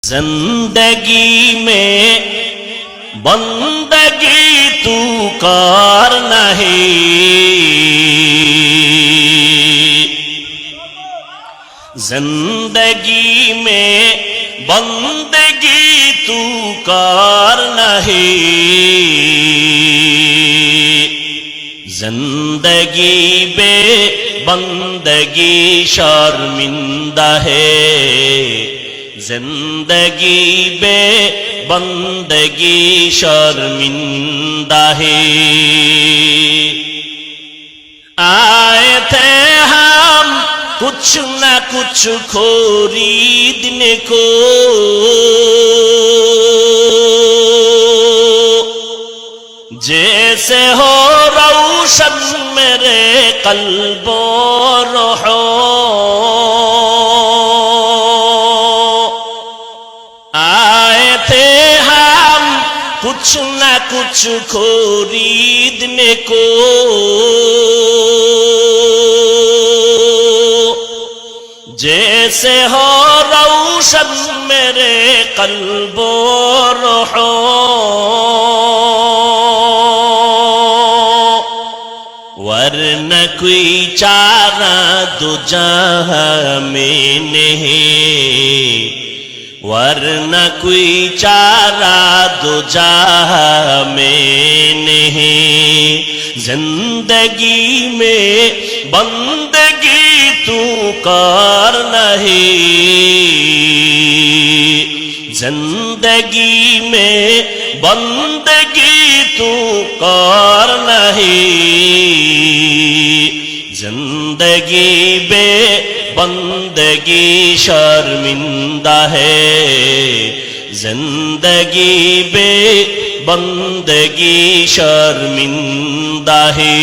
زندگی میں بندگی تو کار نہیں، زندگی میں بندگی تو کار نہیں، زندگی بے بندگی شرمندہ ہے، زندگی بے بندگی شرمندہ ہے۔ آئے تھے ہم کچھ نہ کچھ خریدنے کو، جیسے ہو روشن میرے قلب و روح، آئے تھے ہم کچھ نہ کچھ خریدنے کو، جیسے ہو روشن میرے قلب و روح، ورنہ کوئی چارہ دو جہاں میں نہیں، ورنہ کوئی چارہ دو جہاں میں نہیں، زندگی میں بندگی تو کار نہیں، زندگی میں بندگی تو کار نہیں، زندگی بے بندگی شرمندہ ہے، زندگی بے بندگی شرمندہ ہے۔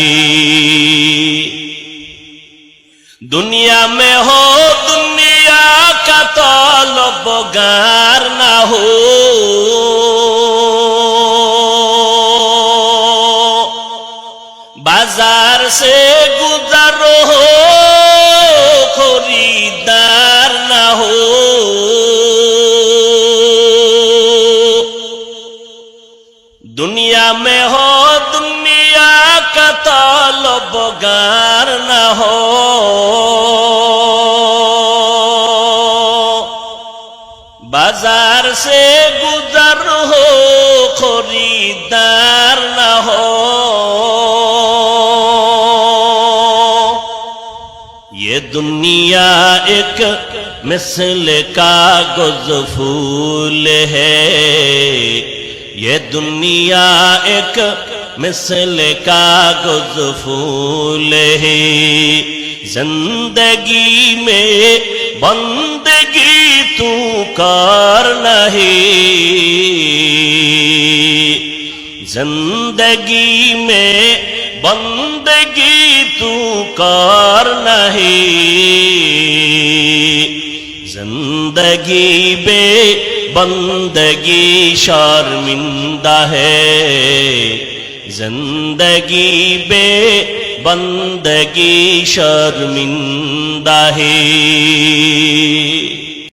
دنیا میں ہو دنیا کا طلبگار نہ ہو، بازار سے گزر ہو خریدار نہ ہو، دنیا میں ہو دنیا کا طلبگار نہ ہو، بازار سے گزر ہو خریدار نہ ہو، یہ دنیا ایک مثل کاغذ پھول ہے، یہ دنیا ایک مثل کاغذ پھول ہے، زندگی میں بندگی تو کار نہیں، زندگی میں بندگی تو کار نہیں، زندگی بے بندگی شرمندہ ہے، زندگی بے بندگی شرمندہ ہے۔